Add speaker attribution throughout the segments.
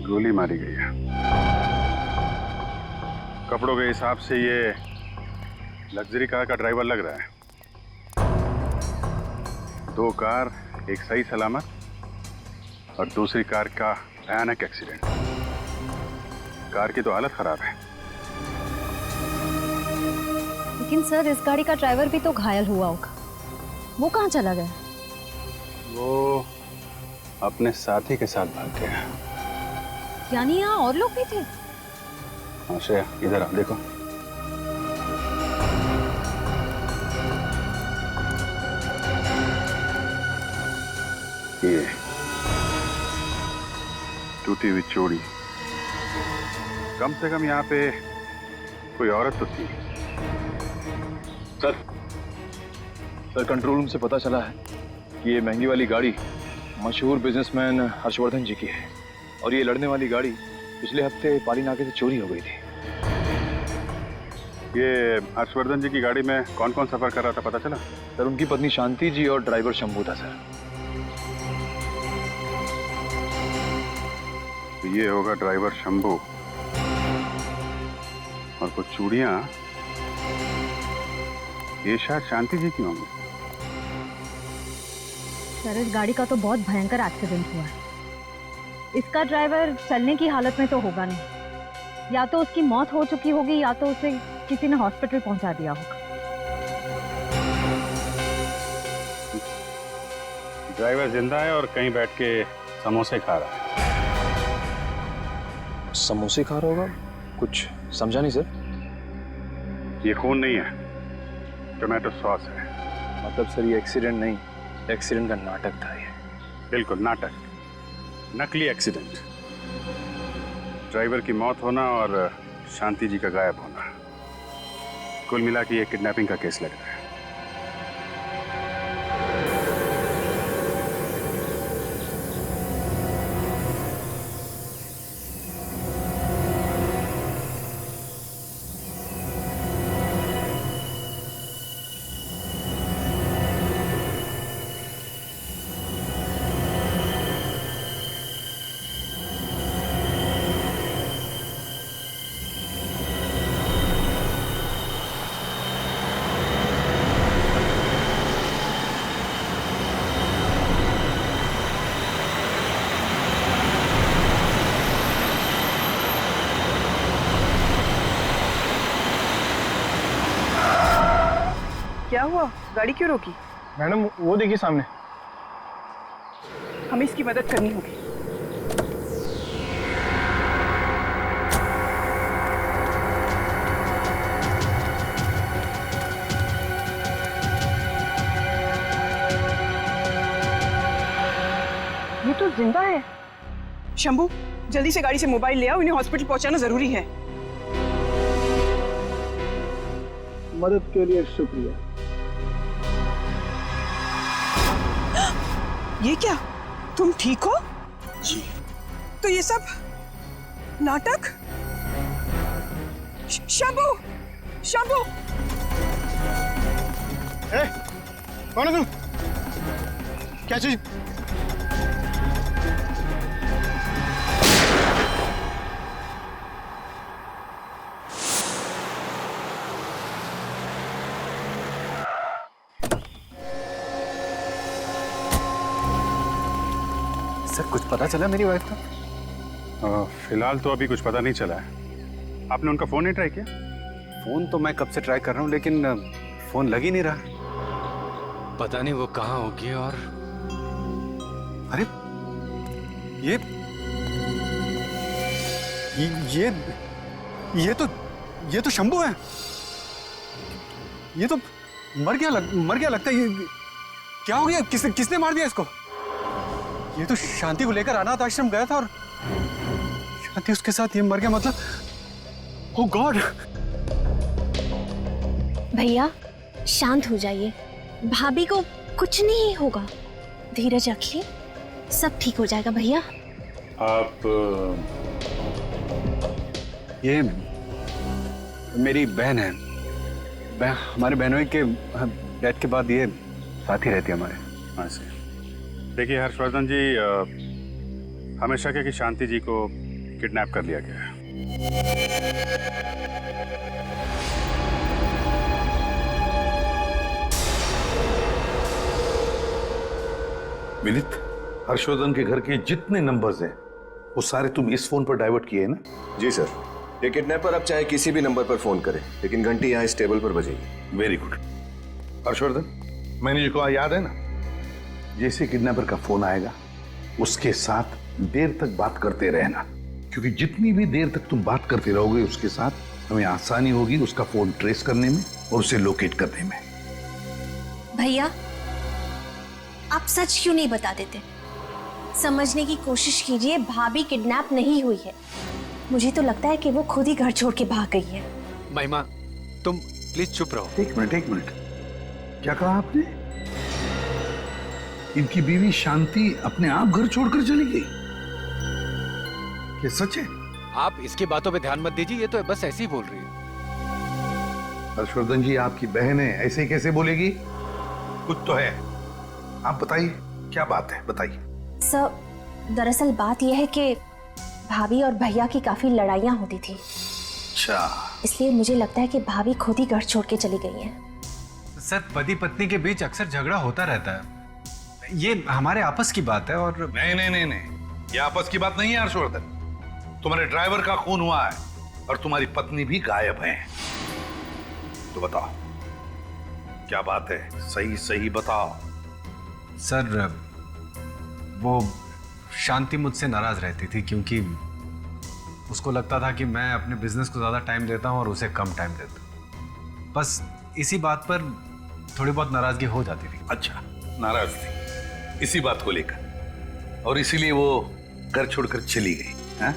Speaker 1: गोली मारी गई है। कपड़ों के हिसाब से ये लग्जरी कार का ड्राइवर लग रहा है। 2 कार एक सही सलामत और दूसरी कार का भयानक एक्सीडेंट। कार की तो हालत खराब है।
Speaker 2: लेकिन सर इस गाड़ी का ड्राइवर भी तो घायल हुआ होगा, वो कहाँ चला गया?
Speaker 1: वो अपने साथी के साथ भाग गया।
Speaker 2: यानी यहाँ और लोग भी थे?
Speaker 1: हाँ श्रेया, इधर आओ, देखो। ये टूटी हुई चोरी, कम से कम यहाँ पे कोई औरत तो थी।
Speaker 3: सर कंट्रोल रूम से पता चला है कि ये महंगी वाली गाड़ी मशहूर बिजनेसमैन हर्षवर्धन जी की है और ये लड़ने वाली गाड़ी पिछले हफ्ते पाली नाके से चोरी हो गई थी।
Speaker 1: ये हर्षवर्धन जी की गाड़ी में कौन कौन सफर कर रहा था, पता चला?
Speaker 3: सर उनकी पत्नी शांति जी और ड्राइवर शंभू था सर।
Speaker 1: तो ये होगा ड्राइवर शंभू और कुछ चूड़ियां ये शायद शांति जी की होंगी।
Speaker 2: सर इस गाड़ी का तो बहुत भयंकर एक्सीडेंट हुआ है। इसका ड्राइवर चलने की हालत में तो होगा नहीं, या तो उसकी मौत हो चुकी होगी या तो उसे किसी ने हॉस्पिटल पहुंचा दिया होगा।
Speaker 1: ड्राइवर जिंदा है और कहीं बैठ के समोसे खा रहा है।
Speaker 3: समोसे खा रहा होगा? कुछ समझा नहीं सर।
Speaker 1: ये खून नहीं है, टोमेटो सॉस है।
Speaker 3: मतलब सर ये एक्सीडेंट नहीं, एक्सीडेंट का नाटक था ये।
Speaker 1: बिल्कुल नाटक, नकली एक्सीडेंट। ड्राइवर की मौत होना और शांति जी का गायब होना, कुल मिला के ये किडनैपिंग का केस लग रहा है।
Speaker 4: क्या हुआ? गाड़ी क्यों रोकी?
Speaker 5: मैडम वो देखिए सामने।
Speaker 4: हमें इसकी मदद करनी होगी। ये तो जिंदा है। शंभू, जल्दी से गाड़ी से मोबाइल ले आओ, इन्हें हॉस्पिटल पहुंचाना जरूरी है।
Speaker 5: मदद के लिए शुक्रिया।
Speaker 4: ये क्या? तुम ठीक हो?
Speaker 5: जी।
Speaker 4: तो ये सब नाटक? शंभू! शंभू!
Speaker 5: कौन है तुम? क्या चीज?
Speaker 3: सर कुछ पता चला मेरी वाइफ का?
Speaker 1: फिलहाल तो अभी कुछ पता नहीं चला है। आपने उनका फोन नहीं ट्राई किया?
Speaker 6: फोन तो मैं कब से ट्राई कर रहा हूँ लेकिन फोन लग ही नहीं रहा।
Speaker 7: पता नहीं वो कहाँ होगी। और
Speaker 6: अरे ये ये तो शंभू है। ये तो मर गया लगता है। ये क्या हो गया? किसने मार दिया इसको? ये तो शांति को लेकर अनाथ आश्रम गया था और शांति उसके साथ ये मर गया। मतलब ओह गॉड।
Speaker 8: भैया शांत हो जाइए, भाभी को कुछ नहीं होगा, धीरज रखिए, सब ठीक हो जाएगा भैया।
Speaker 1: आप
Speaker 6: ये मेरी बहन है। हमारे बहनों के डेथ के बाद ये साथ ही रहती है हमारे।
Speaker 1: हाँ से देखिए हर्षवर्धन जी, हमें शक है कि शांति जी को किडनैप कर लिया गया है।
Speaker 9: विनीत, हर्षवर्धन के घर के जितने नंबर्स हैं वो सारे तुम इस फोन पर डाइवर्ट किए हैं ना?
Speaker 10: जी सर। ये किडनैपर अब चाहे किसी भी नंबर पर फोन करे, लेकिन घंटी यहाँ इस टेबल पर बजेगी।
Speaker 9: Very good. हर्षवर्धन, मैंने जो कहा याद है ना? जैसे किडनैपर का फोन आएगा उसके साथ देर तक बात करते रहना, क्योंकि जितनी भी देर तक तुम बात करते रहोगे उसके साथ हमें आसानी होगी उसका फोन ट्रेस करने में और उसे लोकेट करने में।
Speaker 8: भैया, आप सच क्यों नहीं बता देते? समझने की कोशिश कीजिए, भाभी किडनैप नहीं हुई है। मुझे तो लगता है कि वो खुद ही घर छोड़ के भाग गई है।
Speaker 7: महिमा, तुम प्लीज चुप रहो।
Speaker 9: एक मिनट, क्या कहा आपने? इनकी बीवी शांति अपने आप घर छोड़कर चली गई? क्या सच है?
Speaker 7: आप इसकी बातों पे ध्यान मत दीजिए, ये तो बस ऐसे ही बोल रही है।
Speaker 9: हर्षवर्धन जी, आपकी बहन है, ऐसे कैसे बोलेगी? कुछ तो है। आप बताइए, क्या बात है, बताइए।
Speaker 8: सर, दरअसल बात यह है कि भाभी और भैया की काफी लड़ाइयाँ होती थी।
Speaker 9: अच्छा।
Speaker 8: इसलिए मुझे लगता है कि भाभी खुद ही घर छोड़ के चली गई है।
Speaker 6: सर, पति पत्नी के बीच अक्सर झगड़ा होता रहता है, ये हमारे आपस की बात है। और
Speaker 9: नहीं, ये आपस की बात नहीं है हर्षवर्धन। तुम्हारे ड्राइवर का खून हुआ है और तुम्हारी पत्नी भी गायब है। तो बताओ क्या बात है, सही बताओ।
Speaker 6: सर, वो शांति मुझसे नाराज रहती थी क्योंकि उसको लगता था कि मैं अपने बिजनेस को ज्यादा टाइम देता हूं और उसे कम टाइम देता हूं। बस इसी बात पर थोड़ी बहुत नाराजगी हो जाती थी।
Speaker 9: अच्छा, नाराज थी इसी बात को लेकर, और इसीलिए वो घर छोड़कर चली गई है?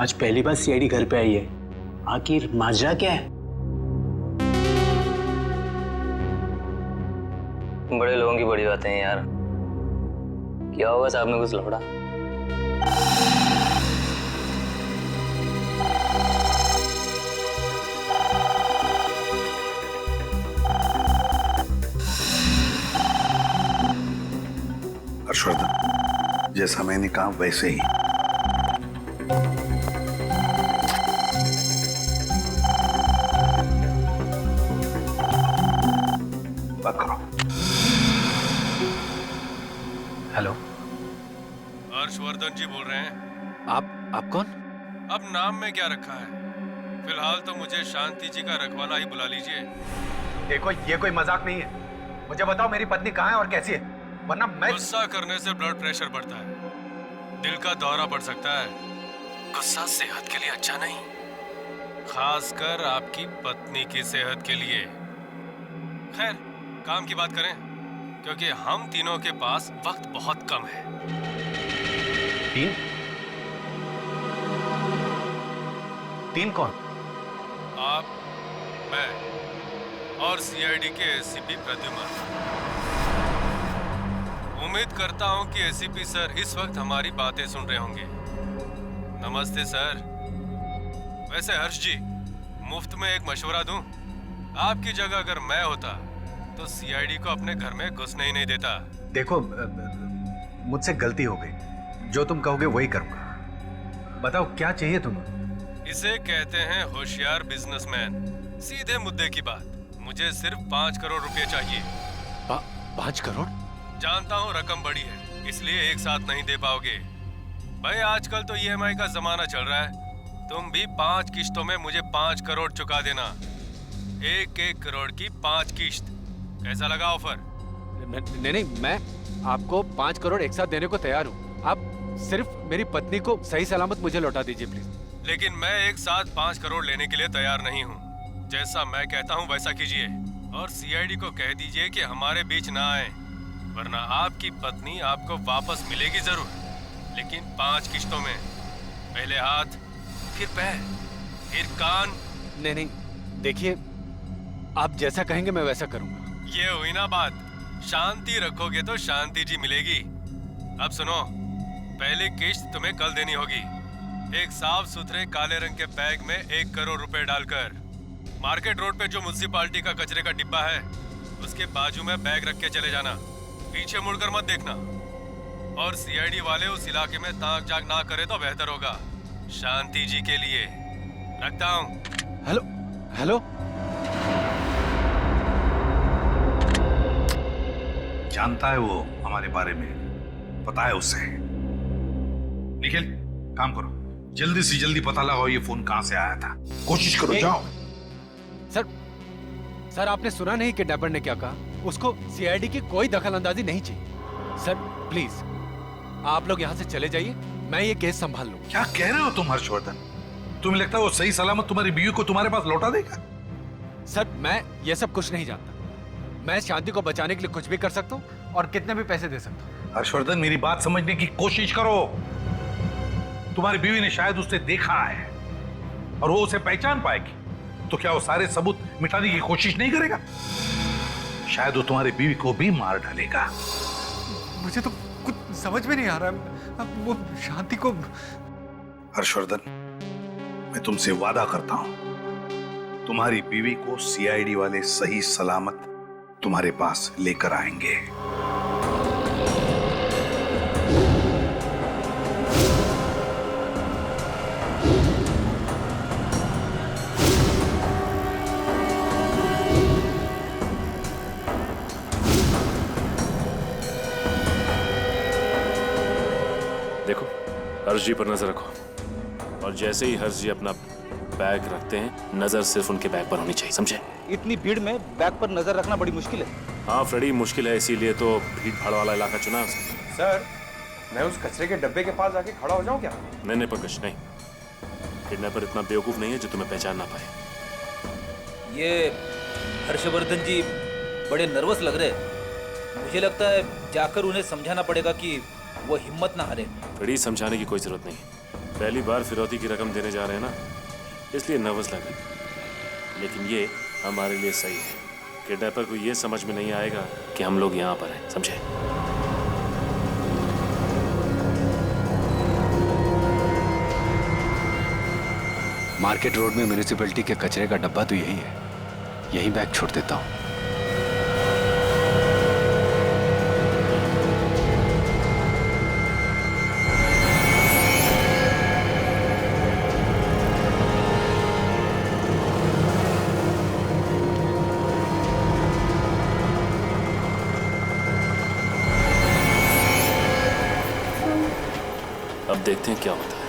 Speaker 5: आज पहली बार सीआईडी घर पे आई है, आखिर माजरा क्या है?
Speaker 11: बड़े लोगों की बड़ी बातें हैं यार। क्या होगा साहब में कुछ लफड़ा?
Speaker 9: हर्षवर्धन, जैसा मैंने कहा वैसे ही। बात करो।
Speaker 6: हेलो,
Speaker 12: हर्षवर्धन जी बोल रहे हैं।
Speaker 7: आप कौन?
Speaker 12: अब नाम में क्या रखा है? फिलहाल तो मुझे शांति जी का रखवाला ही बुला लीजिए।
Speaker 6: ये कोई मजाक नहीं है। मुझे बताओ मेरी पत्नी कहाँ है और कैसी है, वरना मैं।
Speaker 12: गुस्सा करने से ब्लड प्रेशर बढ़ता है, दिल का दौरा पड़ सकता है। गुस्सा सेहत के लिए अच्छा नहीं, खासकर आपकी पत्नी की सेहत के लिए। खैर, काम की बात करें, क्योंकि हम तीनों के पास वक्त बहुत कम है।
Speaker 6: तीन कौन?
Speaker 12: आप, मैं और सीआईडी के एसीपी प्रद्युमन। उम्मीद करता हूं कि एसीपी सर इस वक्त हमारी बातें सुन रहे होंगे। नमस्ते सर। वैसे हर्ष जी, मुफ्त में एक मशवरा दूं? आपकी जगह अगर मैं होता तो सीआईडी को अपने घर में घुसने ही नहीं देता।
Speaker 6: देखो, मुझसे गलती हो गई, जो तुम कहोगे वही करूंगा। बताओ क्या चाहिए तुम्हें?
Speaker 12: इसे कहते हैं होशियार बिजनेसमैन। सीधे मुद्दे की बात, मुझे सिर्फ 5 करोड़ रुपए चाहिए।
Speaker 7: 5 करोड़?
Speaker 12: जानता हूँ रकम बड़ी है, इसलिए एक साथ नहीं दे पाओगे। भाई आजकल तो ईएमआई का जमाना चल रहा है। तुम भी 5 किश्तों में मुझे 5 करोड़ चुका देना। 1-1 करोड़ की 5 किश्त। कैसा लगा ऑफर?
Speaker 7: नहीं, मैं आपको 5 करोड़ एक साथ देने को तैयार हूँ। आप सिर्फ मेरी पत्नी को सही सलामत मुझे लौटा दीजिए प्लीज।
Speaker 12: लेकिन मैं एक साथ 5 करोड़ लेने के लिए तैयार नहीं हूँ। जैसा मैं कहता हूँ वैसा कीजिए, और सीआईडी को कह दीजिए कि हमारे बीच ना आए, वरना आपकी पत्नी आपको वापस मिलेगी जरूर, लेकिन 5 किश्तों में। पहले हाथ, फिर पैर, फिर कान।
Speaker 7: नहीं, देखिए, आप जैसा कहेंगे मैं वैसा करूंगा।
Speaker 12: ये हुई ना बात। शांति रखोगे तो शांति जी मिलेगी। अब सुनो, पहली किश्त तुम्हें कल देनी होगी। एक साफ सुथरे काले रंग के बैग में 1 करोड़ रुपए डालकर मार्केट रोड पे जो म्युनिसिपालिटी का कचरे का डिब्बा है उसके बाजू में बैग रख के चले जाना। पीछे मुड़कर मत देखना। और सीआईडी वाले उस इलाके में ताक झाक ना करे तो बेहतर होगा, शांति जी के लिए। रखता हूँ।
Speaker 7: हेलो हेलो,
Speaker 9: जानता है वो हमारे बारे में, पता है उसे। निखिल, काम करो, जल्दी से जल्दी पता लगाओ ये फोन कहां से आया था। कोशिश करो, जाओ।
Speaker 7: सर आपने सुना नहीं किडनैपर ने क्या कहा? उसको सीआईडी की कोई दखल अंदाजी नहीं चाहिए। सर प्लीज आप लोग यहाँ से चले जाइए, मैं ये केस संभाल लूँ।
Speaker 9: क्या कह रहे हो तुम हर्षवर्धन? तुम्हें लगता है वो सही सलामत तुम्हारी बीवी को तुम्हारे पास लौटा देगा?
Speaker 7: सर मैं ये सब कुछ नहीं जानता। मैं शांति को बचाने के लिए कुछ भी कर सकता हूँ और कितने भी पैसे दे सकता हूँ।
Speaker 9: हर्षवर्धन, मेरी बात समझने की कोशिश करो। तुम्हारी बीवी ने शायद उसे देखा है और वो उसे पहचान पाएगी, तो क्या वो सारे सबूत मिटाने की कोशिश नहीं करेगा? शायद वो तुम्हारी बीवी को भी मार डालेगा।
Speaker 6: मुझे तो कुछ समझ में नहीं आ रहा है। वो शांति को।
Speaker 9: हर्षवर्धन, मैं तुमसे वादा करता हूं, तुम्हारी बीवी को सीआईडी वाले सही सलामत तुम्हारे पास लेकर आएंगे।
Speaker 12: देखो, हर्ष जी पर नजर रखो, और जैसे ही हर्ष जी अपना बैग रखते हैं, नजर सिर्फ उनके बैग पर होनी चाहिए, समझे?
Speaker 5: इतनी भीड़ में बैग पर नजर रखना बड़ी मुश्किल है।
Speaker 12: हाँ फ्रेडी, मुश्किल है, इसीलिए तो भीड़ भाड़ वाला इलाका चुना है उसने।
Speaker 13: सर, मैं उस कचरे के डब्बे के पास जाके खड़ा हो जाऊं क्या?
Speaker 12: नहीं पंकज, नहीं। किडनैपर इतना बेवकूफ नहीं है जो तुम्हें पहचान ना पाए।
Speaker 5: ये हर्षवर्धन जी बड़े नर्वस लग रहे। मुझे लगता है जाकर उन्हें समझाना पड़ेगा कि वो हिम्मत ना हारे।
Speaker 12: फ्रेडी, समझाने की कोई जरूरत नहीं, पहली बार फिरौती की रकम देने जा रहे हैं ना, इसलिए नर्वस लग रहे। लेकिन ये हमारे लिए सही है। किडनैपर को ये समझ में नहीं आएगा कि हम लोग यहाँ पर हैं, समझे?
Speaker 7: मार्केट रोड में म्यूनिसिपैलिटी के कचरे का डब्बा तो यही है, यही बैग छोड़ देता हूँ।
Speaker 12: अब देखते हैं क्या होता है।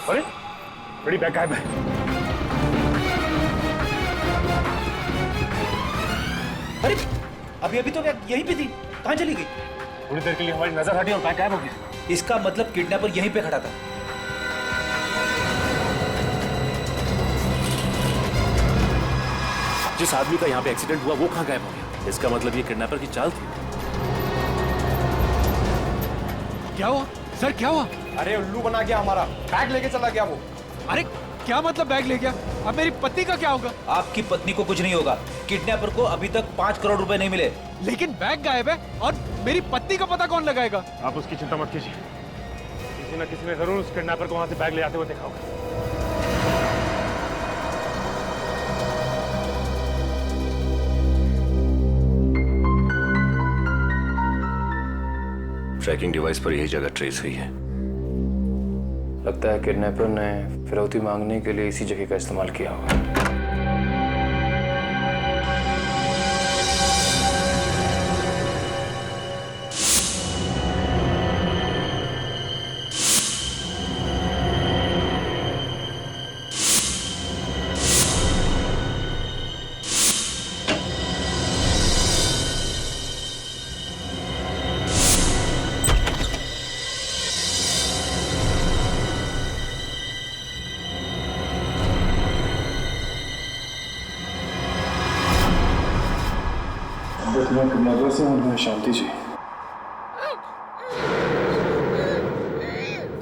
Speaker 9: अरे, बड़ी बैग गायब है।
Speaker 5: अरे अभी अभी तो बैग यहीं पे थी, कहाँ चली गई?
Speaker 9: थोड़ी देर के लिए हमारी नजर हटी और बैग गायब हो गया।
Speaker 5: इसका मतलब किडनैपर यहीं पे खड़ा था।
Speaker 12: जिस आदमी का यहाँ पे एक्सीडेंट हुआ वो कहाँ गायब हो गया? इसका मतलब ये किडनैपर की चाल थी।
Speaker 7: क्या हुआ सर, क्या हुआ?
Speaker 13: अरे उल्लू बना गया हमारा, बैग लेके चला गया वो।
Speaker 7: अरे क्या मतलब बैग ले गया? अब मेरी पत्नी का क्या होगा?
Speaker 5: आपकी पत्नी को कुछ नहीं होगा। किडनैपर को अभी तक 5 करोड़ रुपए नहीं मिले।
Speaker 7: लेकिन बैग गायब है और मेरी पत्नी का पता कौन लगाएगा?
Speaker 12: आप उसकी चिंता मत कीजिए, किसी न किसी ने जरूर उस किडनैपर को वहां से बैग ले आते हुए देखा होगा। ट्रैकिंग डिवाइस पर यही जगह ट्रेस हुई है।
Speaker 11: लगता है किडनैपर ने फिरौती मांगने के लिए इसी जगह का इस्तेमाल किया होगा।
Speaker 3: मैं किडनैपर से हूँ, मैं शांति जी।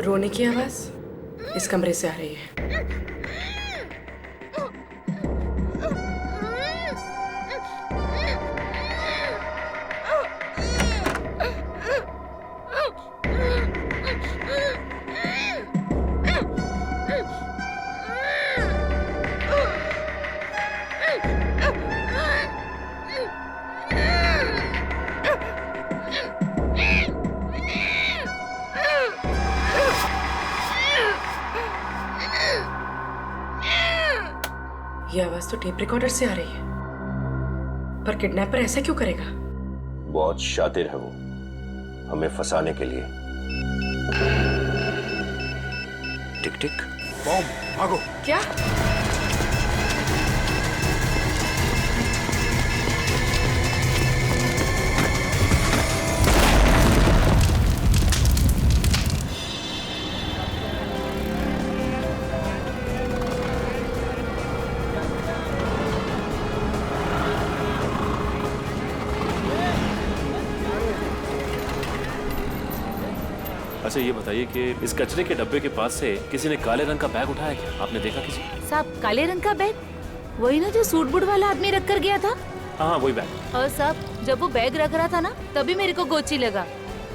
Speaker 14: रोने की आवाज इस कमरे से आ रही है। ये आवाज तो टेप रिकॉर्डर से आ रही है, पर किडनैपर ऐसा क्यों करेगा?
Speaker 10: बहुत शातिर है वो, हमें फंसाने के लिए। टिक टिक
Speaker 6: बॉम्ब, भागो।
Speaker 14: क्या?
Speaker 15: अच्छा ये बताइए कि इस कचरे के डब्बे के पास से किसी ने काले रंग का बैग उठाया क्या? आपने देखा किसी?
Speaker 16: साहब काले रंग का बैग? वही ना जो सूट बूट वाला आदमी रख कर गया था?
Speaker 15: हाँ वही बैग।
Speaker 16: और साहब जब वो बैग रख रहा था ना तभी मेरे को गोची लगा,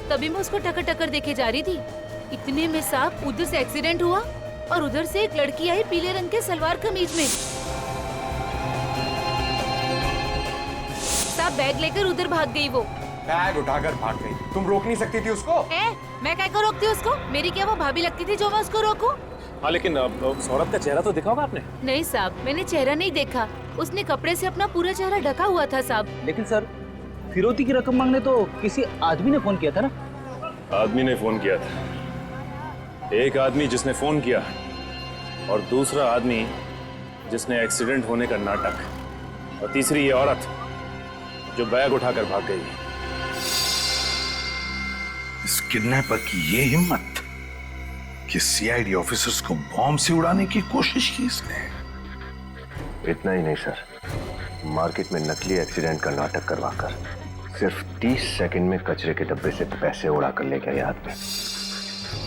Speaker 16: तभी मैं उसको टकर टकर देखे जा रही थी। इतने में साहब उधर से एक्सीडेंट हुआ और उधर से एक लड़की आई पीले रंग के सलवार कमीज में। साहब बैग लेकर उधर भाग गई वो।
Speaker 13: बैग उठाकर भाग गई? तुम रोक नहीं सकती थी उसको?
Speaker 16: मैं क्या को रोकती उसको? मेरी क्या वो भाभी लगती थी जो मैं उसको रोकूं?
Speaker 15: हाँ लेकिन सौरभ का चेहरा तो देखा होगा आपने?
Speaker 16: नहीं साहब मैंने चेहरा नहीं देखा, उसने कपड़े से अपना पूरा चेहरा ढका हुआ था साहब।
Speaker 17: लेकिन सर फिरौती की रकम मांगने तो किसी आदमी ने फोन किया था ना?
Speaker 12: आदमी ने फोन किया था। एक आदमी जिसने फोन किया और दूसरा आदमी जिसने एक्सीडेंट होने का नाटक, और तीसरी ये औरत जो बैग उठाकर भाग गई।
Speaker 9: इस किडनैपर की ये हिम्मत कि सीआईडी ऑफिसर्स को बॉम्ब से उड़ाने की कोशिश की इसने।
Speaker 10: इतना ही नहीं सर, मार्केट में नकली एक्सीडेंट का नाटक करवाकर सिर्फ 30 सेकंड में कचरे के डब्बे से पैसे उड़ा कर ले गया ये आदमी।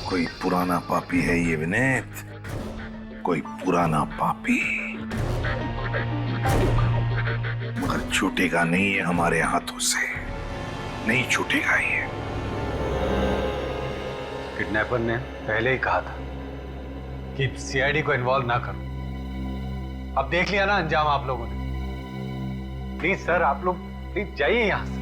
Speaker 9: कोई पुराना पापी है ये विनीत, कोई पुराना पापी, मगर छूटेगा नहीं है हमारे हाथों से, नहीं छूटेगा ये।
Speaker 6: किडनैपर ने पहले ही कहा था कि सीआईडी को इन्वॉल्व ना करो। अब देख लिया ना अंजाम आप लोगों ने। प्लीज सर आप लोग प्लीज जाइए यहां से।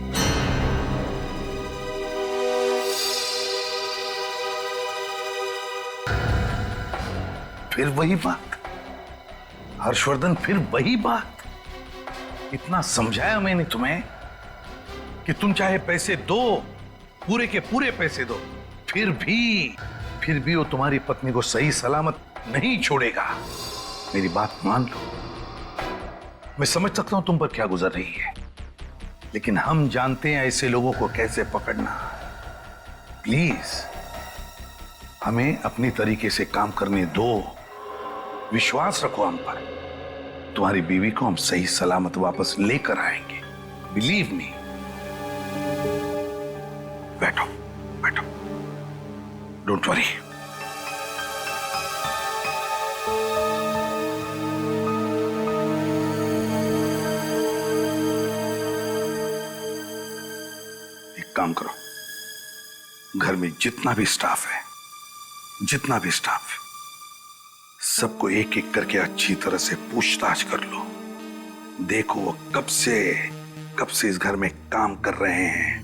Speaker 9: फिर वही बात हर्षवर्धन, फिर वही बात। इतना समझाया मैंने तुम्हें कि तुम चाहे पैसे दो, पूरे के पूरे पैसे दो, फिर भी वो तुम्हारी पत्नी को सही सलामत नहीं छोड़ेगा। मेरी बात मान लो। मैं समझ सकता हूं तुम पर क्या गुजर रही है, लेकिन हम जानते हैं ऐसे लोगों को कैसे पकड़ना। प्लीज हमें अपनी तरीके से काम करने दो, विश्वास रखो हम पर। तुम्हारी बीवी को हम सही सलामत वापस लेकर आएंगे, बिलीव मी। बैठो बैठो, डोंट वरी। एक काम करो, घर में जितना भी स्टाफ है, सबको एक एक करके अच्छी तरह से पूछताछ कर लो। देखो वो कब से इस घर में काम कर रहे हैं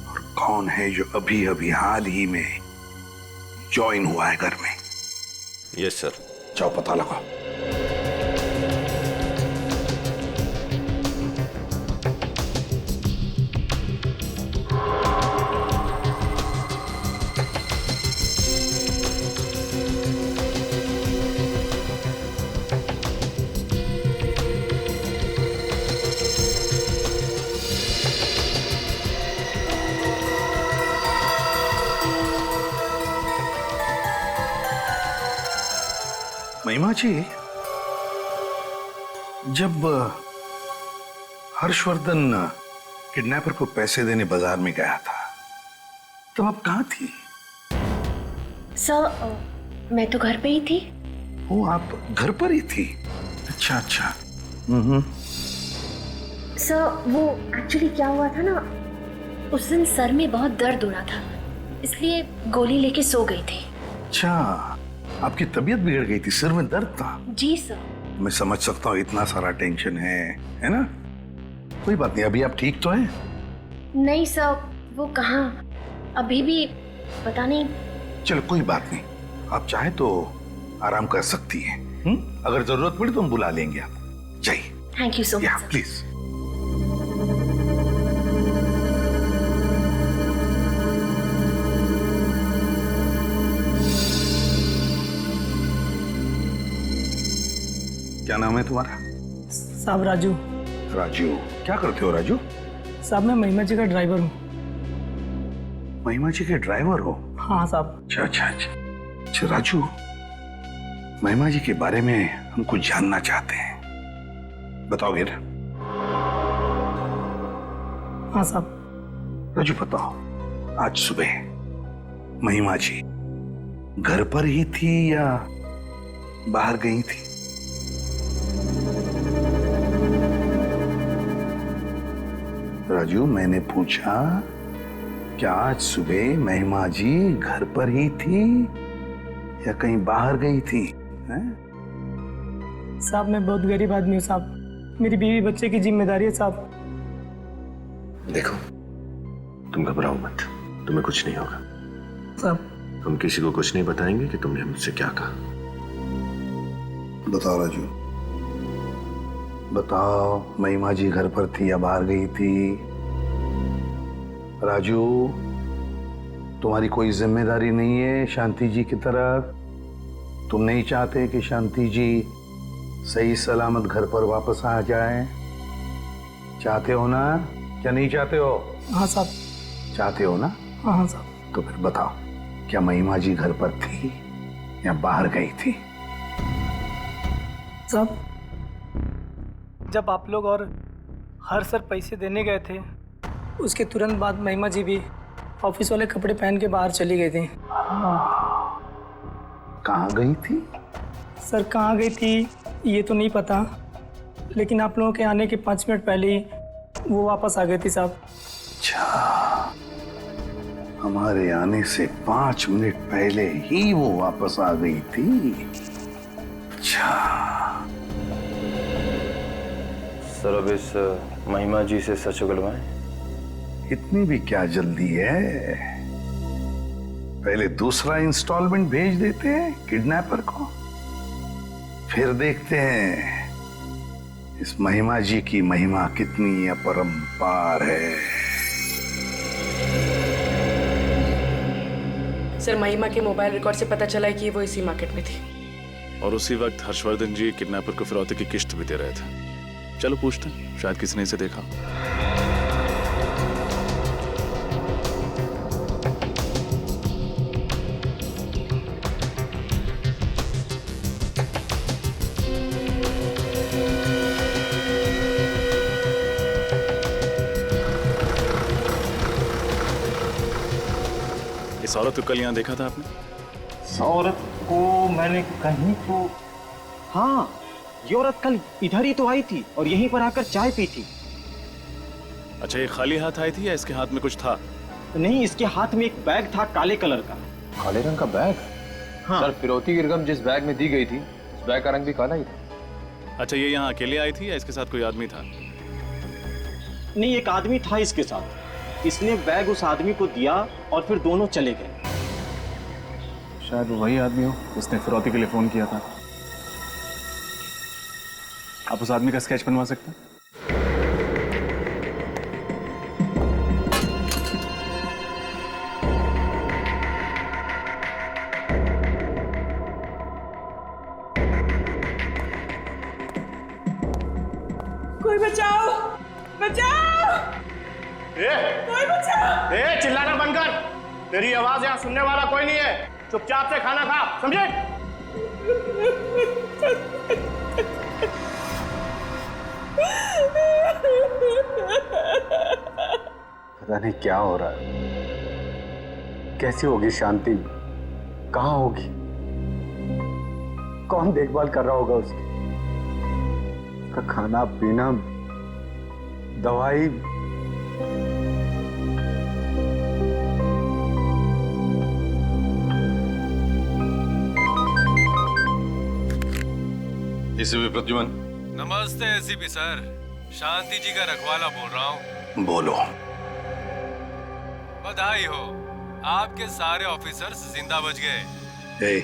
Speaker 9: और कौन है जो अभी अभी हाल ही में ज्वाइन हुआ है घर में।
Speaker 10: Yes sir.
Speaker 9: जाओ पता लगाओ। महिमा जी, जब हर्षवर्धन किडनैपर को पैसे देने बाजार में गया था, तो आप कहाँ थी?
Speaker 8: सर मैं तो घर पे ही थी।
Speaker 9: वो आप घर पर ही थी? अच्छा अच्छा।
Speaker 8: सर वो एक्चुअली क्या हुआ था ना, उस दिन सर में बहुत दर्द हो रहा था, इसलिए गोली लेके सो गई थी।
Speaker 9: अच्छा, आपकी तबीयत बिगड़ गई थी, सिर में दर्द था?
Speaker 8: जी सर।
Speaker 9: मैं समझ सकता हूँ, इतना सारा टेंशन है ना? कोई बात नहीं, अभी आप ठीक तो हैं?
Speaker 8: नहीं सर, वो कहाँ, अभी भी पता नहीं।
Speaker 9: चलो कोई बात नहीं, आप चाहे तो आराम कर सकती हैं। अगर जरूरत पड़ी तो हम बुला लेंगे आप। जाइए।
Speaker 8: Thank you so much.
Speaker 9: Please. क्या नाम है तुम्हारा?
Speaker 18: साहब राजू।
Speaker 9: राजू, क्या करते हो राजू?
Speaker 18: साहब मैं महिमा जी का ड्राइवर हूँ।
Speaker 9: महिमा जी के ड्राइवर हो?
Speaker 18: हाँ साहब।
Speaker 9: अच्छा अच्छा अच्छा। अच्छा राजू, महिमा जी के बारे में हम कुछ जानना चाहते हैं, बताओगे ना?
Speaker 18: हाँ साहब।
Speaker 9: राजू बताओ, आज सुबह महिमा जी घर पर ही थी या बाहर गई थी? राजू, मैंने पूछा क्या आज सुबह महिमा जी घर पर ही थी या कहीं बाहर गई थी?
Speaker 18: साहब मैं बहुत गरीब आदमी हूँ साहब, मेरी बीवी बच्चे की जिम्मेदारी है साहब।
Speaker 10: देखो, तुम घबराओ मत, तुम्हें कुछ नहीं होगा
Speaker 18: साहब।
Speaker 10: हम किसी को कुछ नहीं बताएंगे कि तुमने मुझसे क्या कहा।
Speaker 9: बताओ राजू, बताओ, महिमा जी घर पर थी या बाहर गई थी? राजू, तुम्हारी कोई जिम्मेदारी नहीं है शांति जी की तरफ? तुम नहीं चाहते कि शांति जी सही सलामत घर पर वापस आ जाए? चाहते हो ना, क्या नहीं चाहते हो?
Speaker 18: हाँ साहब।
Speaker 9: चाहते हो ना?
Speaker 18: हाँ साहब।
Speaker 9: तो फिर बताओ, क्या महिमा जी घर पर थी या बाहर गई थी?
Speaker 18: साहब, जब आप लोग और हर सर पैसे देने गए थे, उसके तुरंत बाद महिमा जी भी ऑफिस वाले कपड़े पहन के बाहर चली गई थी।
Speaker 9: कहाँ गई थी?
Speaker 18: सर कहाँ गई थी ये तो नहीं पता, लेकिन आप लोगों के आने के 5 मिनट पहले ही वो वापस आ गई थी साहब।
Speaker 9: अच्छा, हमारे आने से 5 मिनट पहले ही वो वापस आ गई थी? अच्छा।
Speaker 11: सर अब इस महिमा जी से सच उगलवाएं?
Speaker 9: इतनी भी क्या जल्दी है? पहले दूसरा इंस्टॉलमेंट भेज देते हैं किडनैपर को, फिर देखते हैं इस महिमा जी की महिमा कितनी अपरंपार है।
Speaker 14: सर महिमा के मोबाइल रिकॉर्ड से पता चला है कि वो इसी मार्केट में थी,
Speaker 15: और उसी वक्त हर्षवर्धन जी किडनैपर को फिरौती की किश्त भी दे रहे थे। चलो पूछते हैं, शायद किसी ने इसे देखा। इस औरत को कल यहाँ देखा था आपने?
Speaker 17: इस औरत को मैंने कहीं तो, हाँ, ये औरत कल इधर ही तो आई थी और यहीं पर आकर चाय पी थी।
Speaker 15: अच्छा, ये खाली हाथ आई थी या इसके हाथ में कुछ था?
Speaker 17: नहीं, इसके हाथ में एक बैग था काले कलर का।
Speaker 3: काले रंग का बैग?
Speaker 17: हाँ।
Speaker 3: सर फिरौती की रकम जिस बैग में दी गई थी, उस बैग का रंग भी काला ही था।
Speaker 15: अच्छा, ये यहाँ अकेले आई थी या इसके साथ कोई आदमी था?
Speaker 17: नहीं, एक आदमी था इसके साथ। इसने बैग उस आदमी को दिया और फिर दोनों चले गए।
Speaker 3: शायद वही आदमी हो जिसने फिरौती के लिए फोन किया था।
Speaker 19: आप उस आदमी का स्केच बनवा सकते हैं?
Speaker 4: कोई बचाओ, बचाओ! कोई बचाओ!
Speaker 20: चिल्लाना बंद कर, तेरी आवाज यहाँ सुनने वाला कोई नहीं है। चुपचाप से खाना खा, समझे?
Speaker 6: पता नहीं क्या हो रहा है। कैसी होगी शांति, कहाँ होगी, कौन देखभाल कर रहा होगा उसकी, उसका खाना पीना, दवाई।
Speaker 9: एसीपी प्रद्युमन।
Speaker 12: नमस्ते एसीपी सर, शांति जी का रखवाला बोल रहा हूँ।
Speaker 9: बोलो।
Speaker 12: बधाई हो, आपके सारे ऑफिसर्स जिंदा बच गए।
Speaker 9: ए,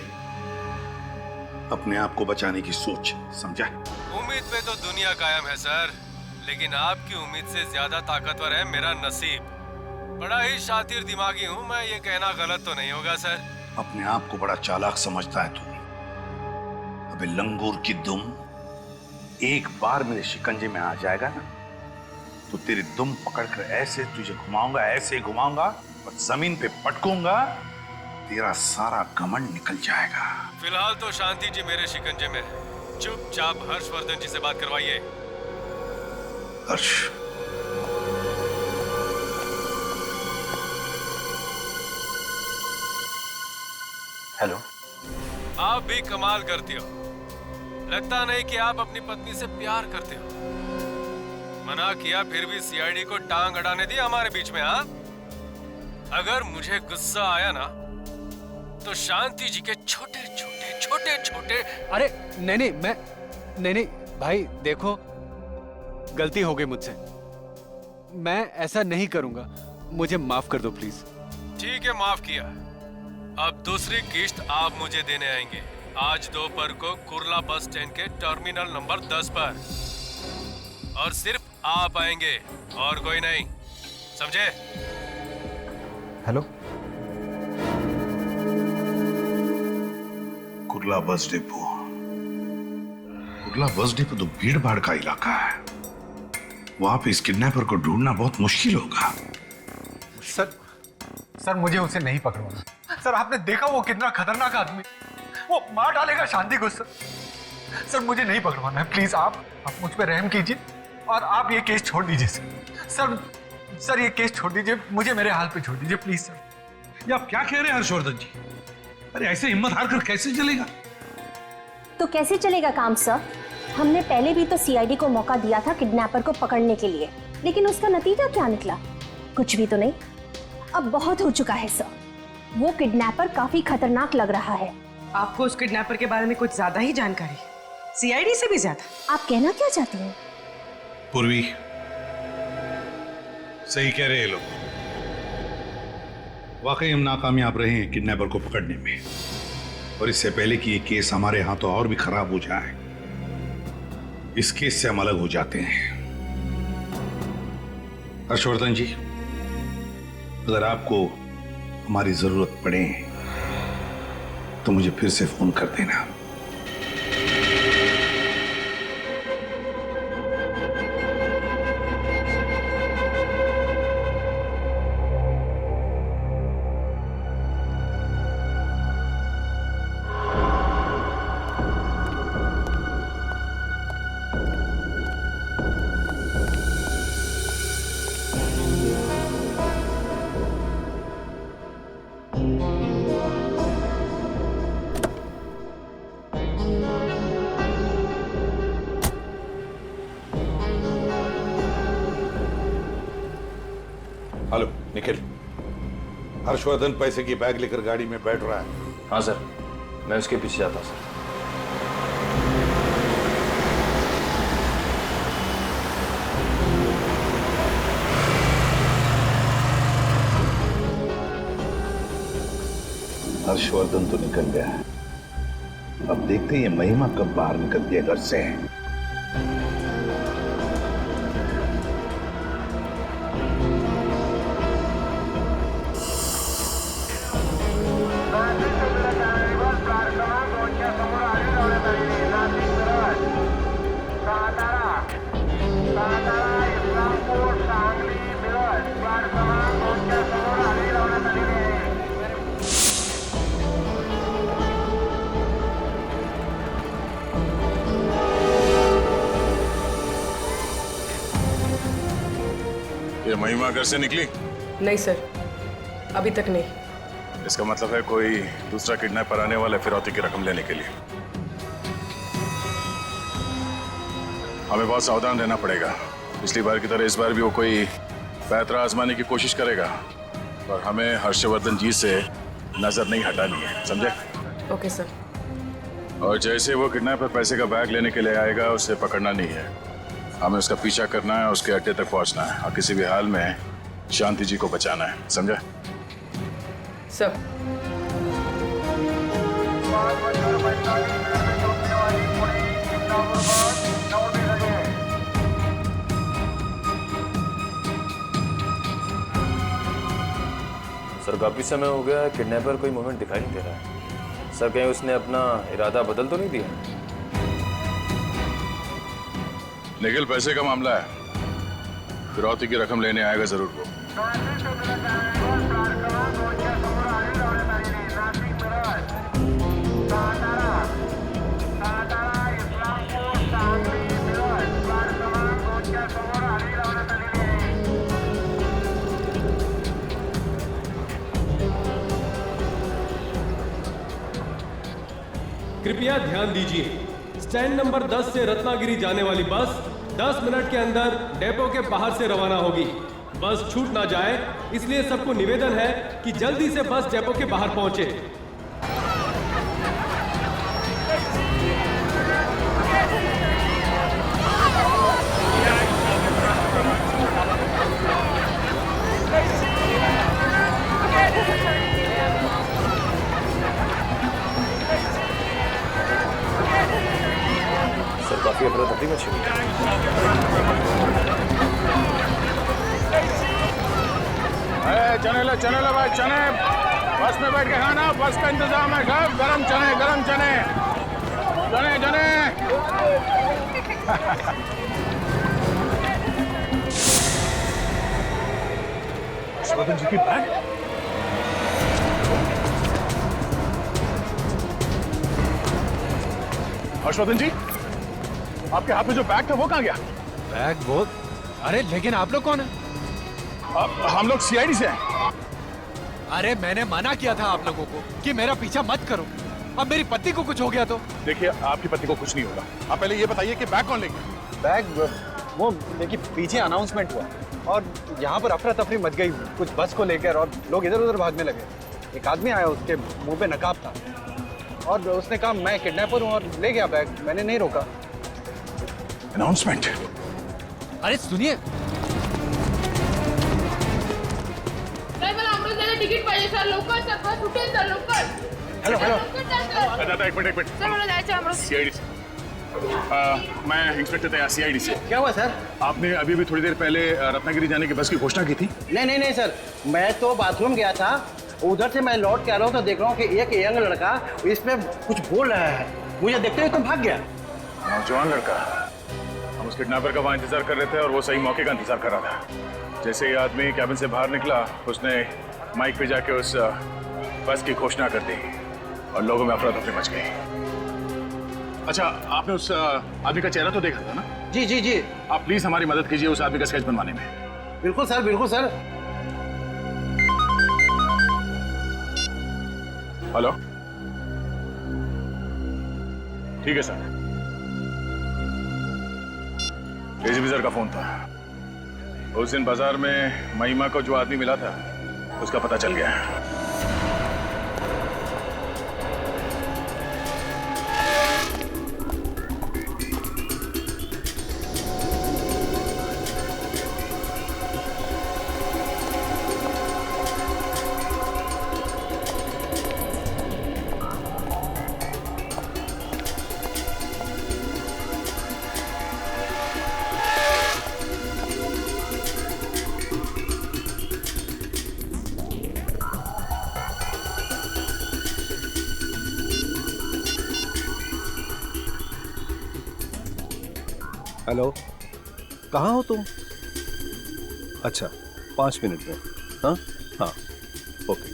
Speaker 9: अपने आप को बचाने की सोच, समझा?
Speaker 12: उम्मीद पे तो दुनिया कायम है सर, लेकिन आपकी उम्मीद से ज्यादा ताकतवर है मेरा नसीब। बड़ा ही शातिर दिमागी हूँ मैं, ये कहना गलत तो नहीं होगा सर?
Speaker 9: अपने आप को बड़ा चालाक समझता है तू। अबे लंगूर की दुम, एक बार मेरे शिकंजे में आ जाएगा ना, तो तेरी दुम पकड़कर ऐसे तुझे घुमाऊंगा, ऐसे घुमाऊंगा और जमीन पे पटकूंगा, तेरा सारा घमंड निकल जाएगा।
Speaker 12: फिलहाल तो शांति जी मेरे शिकंजे में है। चुपचाप हर्षवर्धन जी से बात करवाइए।
Speaker 9: हर्ष,
Speaker 6: हेलो।
Speaker 12: आप भी कमाल करती हो, लगता नहीं कि आप अपनी पत्नी से प्यार करते हो। मना किया फिर भी सीआईडी को टांग अड़ाने दी हमारे बीच में। हाँ, अगर मुझे गुस्सा आया ना तो शांति जी के छोटे छोटे।
Speaker 7: अरे नहीं भाई, देखो गलती हो गई मुझसे, मैं ऐसा नहीं करूंगा, मुझे माफ कर दो प्लीज।
Speaker 12: ठीक है, माफ किया। अब दूसरी किस्त आप मुझे देने आएंगे आज दोपहर को कुर्ला बस स्टैंड के टर्मिनल नंबर 10 पर, और सिर्फ आप आएंगे और कोई नहीं, समझे?
Speaker 6: Hello.
Speaker 9: Kurla bus depot. Kurla bus depot तो भीड़ भाड़ का इलाका है, वहां पे इस किडनैपर को ढूंढना बहुत मुश्किल होगा।
Speaker 6: सर मुझे उसे नहीं पकड़वाना। सर आपने देखा वो कितना खतरनाक आदमी, वो मार डालेगा शांति को। सर मुझे नहीं पकड़वाना है, प्लीज आप मुझ पर रहम कीजिए और आप ये केस छोड़ दीजिए सर ये केस छोड़ दीजिए, मुझे मेरे हाल पे छोड़ दीजिए प्लीज सर।
Speaker 9: ये आप क्या कह रहे हैं हर्षवर्धन जी? अरे ऐसे हिम्मत हार कर कैसे चलेगा?
Speaker 8: तो कैसे चलेगा काम सर? हमने पहले भी तो सीआईडी को मौका दिया था किडनैपर को पकड़ने के लिए, लेकिन उसका नतीजा क्या निकला? कुछ भी तो नहीं। अब बहुत हो चुका है सर, वो किडनैपर काफी खतरनाक लग रहा है।
Speaker 4: आपको उस किडनैपर के बारे में कुछ ज्यादा ही जानकारी, सीआईडी से भी ज्यादा।
Speaker 8: आप कहना क्या चाहती हैं?
Speaker 9: पूर्वी, सही कह रहे हैं लोग, वाकई हम नाकामयाब रहे हैं किडनैपर को पकड़ने में, और इससे पहले कि ये केस हमारे हाथों और भी खराब हो जाए, इस केस से हम अलग हो जाते हैं। हर्षवर्धन जी, अगर आपको हमारी जरूरत पड़े तो मुझे फिर से फोन कर देना। हेलो निखिल, हर्षवर्धन पैसे की बैग लेकर गाड़ी में बैठ रहा है।
Speaker 11: हाँ सर, मैं उसके पीछे जाता हूँ सर।
Speaker 9: हर्षवर्धन तो निकल गया है, अब देखते हैं ये महिमा कब बाहर निकलती है घर से।
Speaker 1: ये महिमा घर से निकली?
Speaker 14: नहीं सर, अभी तक नहीं।
Speaker 9: इसका मतलब है कोई दूसरा किडनैपर आने वाला है फिरौती की रकम लेने के लिए। हमें बहुत सावधान रहना पड़ेगा। पिछली बार की तरह इस बार भी वो कोई पैतरा आजमाने की कोशिश करेगा और हमें हर्षवर्धन जी से नजर नहीं हटानी है, समझे?
Speaker 14: Okay sir.
Speaker 9: और जैसे वो किडनैपर पैसे का बैग लेने के लिए आएगा उसे पकड़ना नहीं है, हमें उसका पीछा करना है, उसके अड्डे तक पहुंचना है और किसी भी हाल में शांति जी को बचाना है, समझे?
Speaker 14: सर।
Speaker 11: सर काफी समय हो गया, किडनैपर कोई मूवमेंट दिखाई नहीं दे रहा है। सर कहीं उसने अपना इरादा बदल तो नहीं दिया?
Speaker 9: निखिल, पैसे का मामला है, फिरौती की रकम लेने आएगा जरूर वो।
Speaker 12: कृपया ध्यान दीजिए, स्टैंड नंबर 10 से रत्नागिरी जाने वाली बस 10 मिनट के अंदर डेपो के बाहर से रवाना होगी। बस छूट ना जाए, इसलिए सबको निवेदन है कि जल्दी से बस डेपो के बाहर पहुंचे।
Speaker 11: सर काफी अफरा तफरी मची हुई है।
Speaker 9: चने लो भाई, चने बस में बैठ के खाना, बस का इंतजाम है सब। गरम चने, गरम चने, चने चने। हर्षवर्धन जी की बैग? हर्षवर्धन जी, आपके हाथ में जो बैग था वो कहाँ गया?
Speaker 7: बैग वो? अरे लेकिन आप लोग कौन है?
Speaker 9: हम लोग सीआईडी से हैं।
Speaker 7: अरे मैंने मना किया था आप लोगों को कि मेरा पीछा मत करो। अब मेरी पत्नी को कुछ हो गया तो?
Speaker 9: देखिए, आपकी पत्नी को कुछ नहीं होगा। आप पहले ये बताइए कि बैग कौन ले गया?
Speaker 6: बैग वो देखिए पीछे अनाउंसमेंट हुआ और यहाँ पर अफरा तफरी मच गई कुछ बस को लेकर और लोग इधर उधर भागने लगे। एक आदमी आया, उसके मुंह पे नकाब था और उसने कहा मैं किडनैपर हूँ और ले गया बैग। मैंने नहीं रोका।
Speaker 9: अनाउंसमेंट?
Speaker 7: अरे सुनिए,
Speaker 16: तिकीट पाहिजे सर, लवकर सर, बस सुटेल सर, लवकर।
Speaker 9: हेलो हेलो,
Speaker 16: सर
Speaker 9: एक मिनट
Speaker 16: सर, मला जायचं अमृत।
Speaker 9: सीआईडी से। मैं इंस्पेक्टर तैयार सीआईडी से।
Speaker 17: क्या हुआ सर?
Speaker 9: आपने अभी भी थोड़ी देर पहले रत्नागिरी जाने की बस की घोषणा की थी।
Speaker 17: नहीं सर, मैं तो बाथरूम गया था, उधर से मैं लौट के आ रहा हूँ तो देख रहा हूँ कि एक यंग लड़का इसमें कुछ बोल रहा है। मुझे देखते हुए तो भाग गया।
Speaker 9: नौजवान लड़का? हम उस किडनैपर का वहाँ इंतजार कर रहे थे और वो सही मौके का इंतजार कर रहा था। जैसे ये आदमी कैबिन से बाहर निकला, उसने माइक पे जाके उस बस की घोषणा कर दी और लोगों में अफरा तफरी मच गई। अच्छा, आपने उस आदमी का चेहरा तो देखा था ना?
Speaker 17: जी जी जी।
Speaker 9: आप प्लीज हमारी मदद कीजिए उस आदमी का स्केच बनवाने में।
Speaker 17: बिल्कुल सर, बिल्कुल सर।
Speaker 9: हेलो, ठीक है सर। एसीपी सर का फोन था। उस दिन बाजार में महिमा को जो आदमी मिला था उसका पता चल गया।
Speaker 3: हेलो, कहाँ हो तुम? अच्छा, 5 मिनट में। हाँ हाँ, ओके।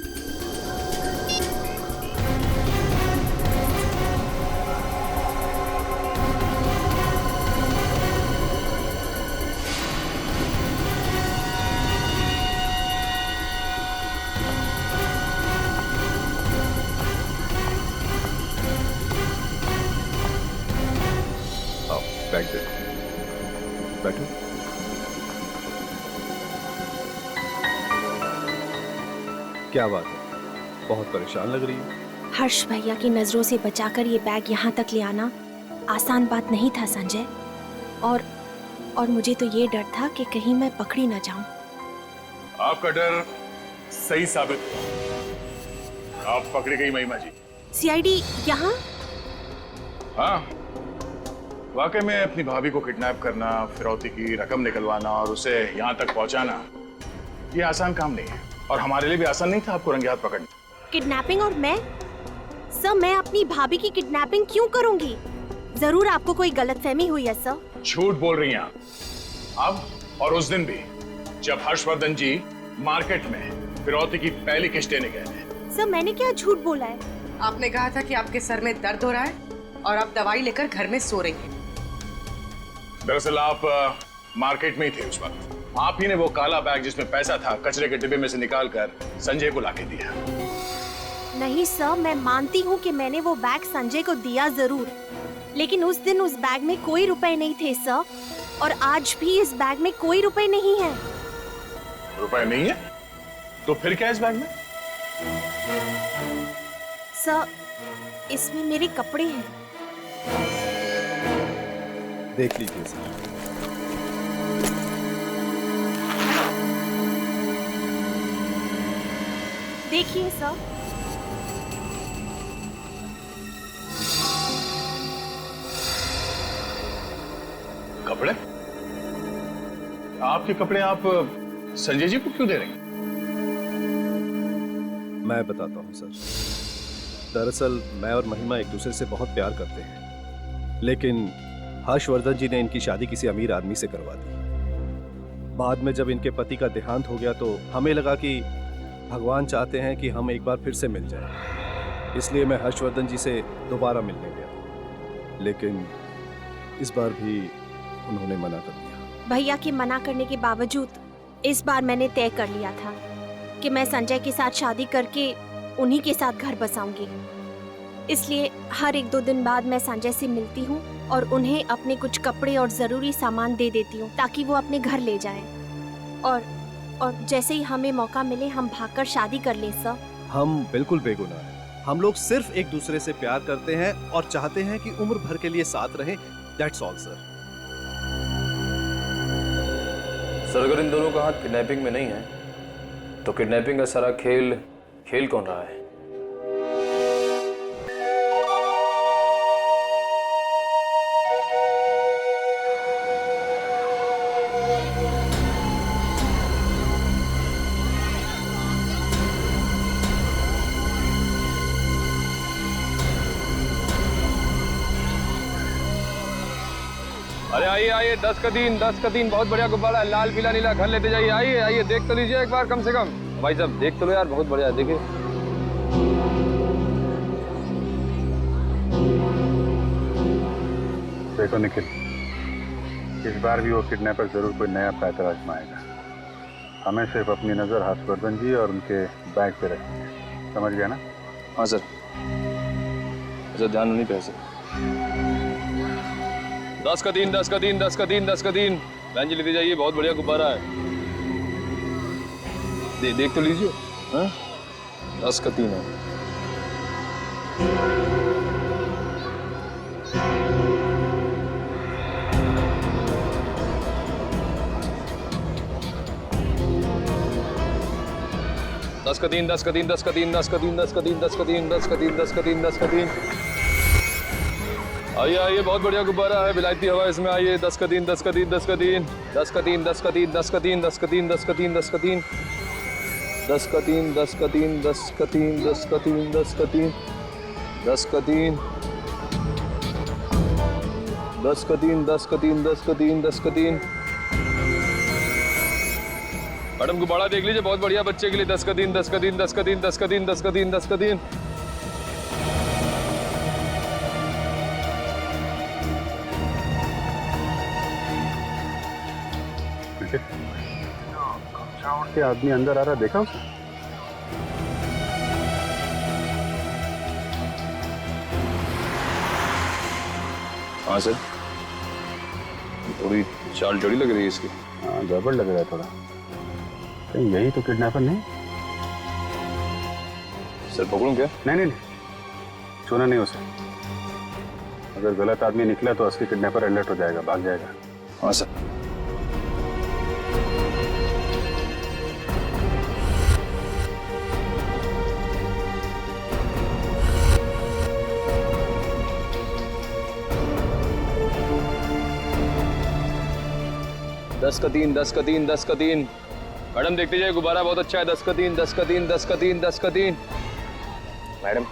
Speaker 3: बैग दे दो। बैठो। क्या बात है, बहुत परेशान लग रही है।
Speaker 8: हर्ष भैया की नजरों से बचाकर ये बैग यहाँ तक ले आना आसान बात नहीं था संजय। और मुझे तो ये डर था कि कहीं मैं पकड़ी ना जाऊं।
Speaker 9: आपका डर सही साबित हुआ। आप पकड़ी गई महिमा जी।
Speaker 8: सीआईडी यहाँ?
Speaker 9: हाँ, वाकई में अपनी भाभी को किडनैप करना, फिरौती की रकम निकलवाना और उसे यहाँ तक पहुँचाना, ये आसान काम नहीं है और हमारे लिए भी आसान नहीं था आपको रंगे हाथ पकड़ना।
Speaker 8: किडनैपिंग? और मैं सर, मैं अपनी भाभी की किडनैपिंग क्यों करूंगी? जरूर आपको कोई गलतफहमी हुई है सर।
Speaker 9: झूठ बोल रही हैं आप। अब और उस दिन भी जब हर्षवर्धन जी मार्केट में फिरौती की पहली किस्त देने गए थे।
Speaker 8: सर मैंने क्या झूठ बोला है?
Speaker 14: आपने कहा था कि आपके सर में दर्द हो रहा है और आप दवाई लेकर घर में सो रही हैं।
Speaker 9: दरअसल आप मार्केट में ही थे उस वक्त। आप ही ने वो काला बैग जिसमें पैसा था कचरे के डिब्बे में से निकालकर संजय को लाके दिया।
Speaker 8: नहीं सर, मैं मानती हूँ कि मैंने वो बैग संजय को दिया जरूर, लेकिन उस दिन उस बैग में कोई रुपए नहीं थे सर, और आज भी इस बैग में कोई रुपए नहीं है।
Speaker 9: रुपए नहीं है? तो फिर क्या इस बैग में?
Speaker 8: सर, इसमें मेरे कपड़े हैं।
Speaker 3: देख लीजिए सर।
Speaker 8: देखिए सर।
Speaker 9: कपड़े? आपके कपड़े आप संजय जी को क्यों दे रहे हैं?
Speaker 3: मैं बताता हूँ सर। दरअसल मैं और महिमा एक दूसरे से बहुत प्यार करते हैं, लेकिन हर्षवर्धन जी ने इनकी शादी किसी अमीर आदमी से करवा दी। बाद में जब इनके पति का देहांत हो गया तो हमें लगा कि भगवान चाहते हैं कि हम एक बार फिर से मिल जाएं। इसलिए मैं हर्षवर्धन जी से दोबारा मिलने गया, लेकिन इस बार भी उन्होंने मना कर दिया।
Speaker 8: भैया के मना करने के बावजूद इस बार मैंने तय कर लिया था कि मैं संजय के साथ शादी करके उन्हीं के साथ घर बसाऊंगी। इसलिए हर 1-2 दिन बाद मैं संजय से मिलती हूँ और उन्हें अपने कुछ कपड़े और जरूरी सामान दे देती हूँ ताकि वो अपने घर ले जाएं। और जैसे ही हमें मौका मिले हम भागकर शादी कर लें सर।
Speaker 3: हम बिल्कुल बेगुनाह हैं। हम लोग सिर्फ एक दूसरे से प्यार करते हैं और चाहते हैं कि उम्र भर के लिए साथ रहें। That's all sir.
Speaker 11: सर, अगर इन दोनों का हाथ किडनैपिंग में नहीं है तो किडनैपिंग का सारा खेल कौन रहा है?
Speaker 13: अरे आइए आइए, 10 का दिन बहुत बढ़िया गुब्बारा है, लाल पीला नीला, घर लेते जाइए। आइए आइए, देख तो लीजिए एक बार कम से कम। भाई साहब देख तो लो यार, बहुत बढ़िया है, देखिए।
Speaker 1: देखो निखिल, इस बार भी वो किडनैपर जरूर कोई नया पैतरा आजमाएगा। हमें सिर्फ अपनी नजर हर्षवर्धन जी और उनके बैग पे रखनी है, समझ गया ना?
Speaker 11: हाँ सर। अच्छा, ध्यान नहीं पैसे।
Speaker 13: 10 का दिन बहन जी लेते जाइए, बहुत बढ़िया गुब्बारा है। देख तो लीजिए। हाँ, 10 का 3 है। दस का दिन। आइए आइए, बहुत बढ़िया गुब्बारा है, विलायती हवा इसमें। आइए, 10 का दिन। मैडम गुब्बारा देख लीजिए, बहुत बढ़िया बच्चे के लिए। 10 का दिन।
Speaker 1: के आदमी अंदर आ रहा, देखा उसने?
Speaker 11: हाँ सर।
Speaker 13: थोड़ी चाल जड़ी लग रही है इसकी।
Speaker 1: हाँ, गड़बड़ लग रहा है थोड़ा। कहीं यही तो किडनैपर नहीं?
Speaker 13: सर पकड़ूं क्या?
Speaker 1: नहीं, छूना नहीं उसे। अगर गलत आदमी निकला तो असली किडनैपर अलर्ट हो जाएगा, भाग जाएगा।
Speaker 13: हाँ सर। दस का तीन। मैडम देखते जाइए, गुब्बारा बहुत अच्छा है। 10 का 3।
Speaker 17: मैडम,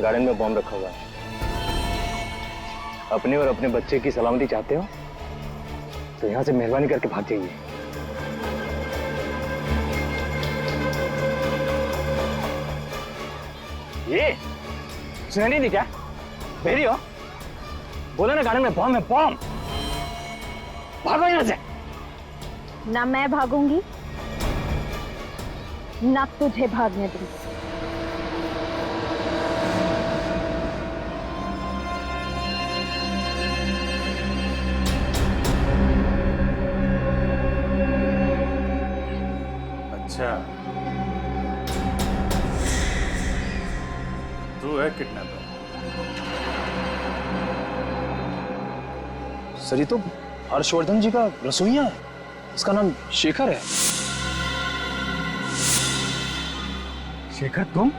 Speaker 17: गार्डन में बॉम्ब रखा हुआ है। अपने और अपने बच्चे की सलामती चाहते हो तो यहाँ से मेहरबानी करके भाग जाइए। ये सुनाई नहीं दी क्या? भेरी हो? बोला ना गार्डन में बॉम्ब है, बॉम्ब। भागो यहाँ से।
Speaker 2: ना मैं भागूंगी ना तुझे भागने दूंगी।
Speaker 1: अच्छा, तू है किडनैपर?
Speaker 17: सर, ये तो हर्षवर्धन जी का रसोइया है। इसका नाम शेखर है।
Speaker 6: शेखर, तुम?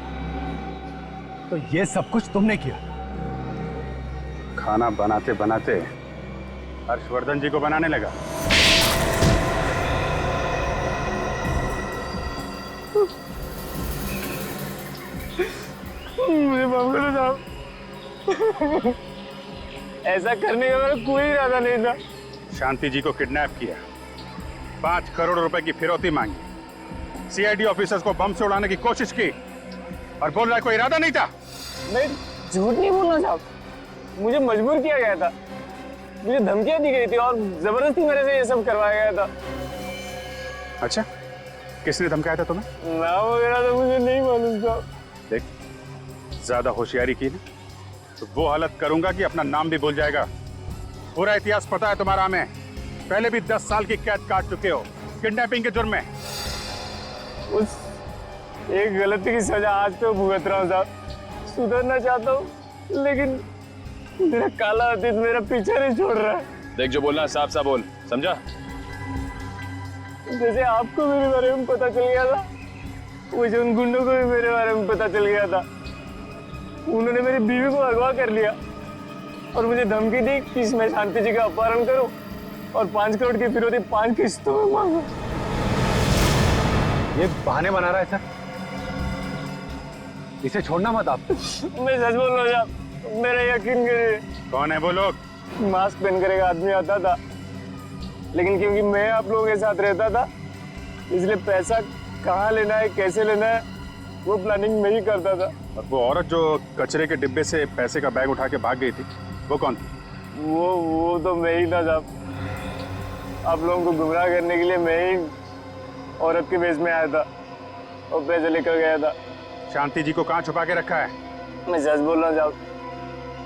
Speaker 6: तो ये सब कुछ तुमने किया?
Speaker 1: खाना बनाते बनाते हर्षवर्धन जी को बनाने लगा।
Speaker 17: मुझे माफ करो साहब, ऐसा करने का मेरा कोई इरादा नहीं था।
Speaker 1: शांति जी को किडनैप किया, 5 करोड़ रुपए की फिरौती मांगी, सीआईडी ऑफिसर्स को बम से उड़ाने की कोशिश की और बोल रहा है कोई इरादा नहीं था।
Speaker 17: नहीं, झूठ नहीं बोलना साहब, मुझे मजबूर किया गया था। मुझे धमकियां दी गई थी और जबरदस्ती मेरे से ये सब करवाया गया था।
Speaker 1: अच्छा, किसने धमकाया था तुम्हें?
Speaker 17: नाम वगैरह तो मुझे नहीं मालूम साहब।
Speaker 1: देख, ज्यादा होशियारी की ना तो वो हालत करूंगा कि अपना नाम भी भूल जाएगा। पूरा इतिहास पता है तुम्हारा हमें। पहले भी 10 साल की कैद काट चुके हो किडनैपिंग के जुर्म में।
Speaker 17: उस एक गलती की सजा आज तो भुगत रहा हूँ साहब। सुधरना चाहता हूँ लेकिन मेरा काला अतीत मेरा पीछा नहीं छोड़ रहा है।
Speaker 13: देख, जो बोलना साफ साफ बोल, समझा?
Speaker 17: जैसे आपको मेरे बारे में पता चल गया था, वैसे उन गुंडों को भी मेरे बारे में पता चल गया था। उन्होंने मेरी बीवी को अगवा कर लिया और मुझे धमकी दी कि मैं शांति जी का अपहरण करूं और 5 करोड़ की फिरौती 5 किस्तों में मांगू।
Speaker 6: ये बहाने बना रहा है सर, इसे छोड़ना मत आप।
Speaker 17: मैं सच बोल रहा हूँ साहब, मेरा यकीन करिए।
Speaker 1: कौन है वो लोग?
Speaker 17: मास्क पहनकर एक आदमी आता था, लेकिन क्योंकि मैं आप लोगों के साथ रहता था इसलिए पैसा कहाँ लेना है, कैसे लेना है, वो प्लानिंग मैं ही करता था।
Speaker 1: और वो औरत जो कचरे के डिब्बे से पैसे का बैग उठा के भाग गई थी, वो कौन थी?
Speaker 17: वो तो मैं ही था साहब। आप लोगों को गुमराह करने के लिए मैं ही औरत के भेष में आया था और पैसे लेकर गया था।
Speaker 1: शांति जी को कहाँ छुपा के रखा है?
Speaker 17: मैं सच बोल रहा हूँ साहब,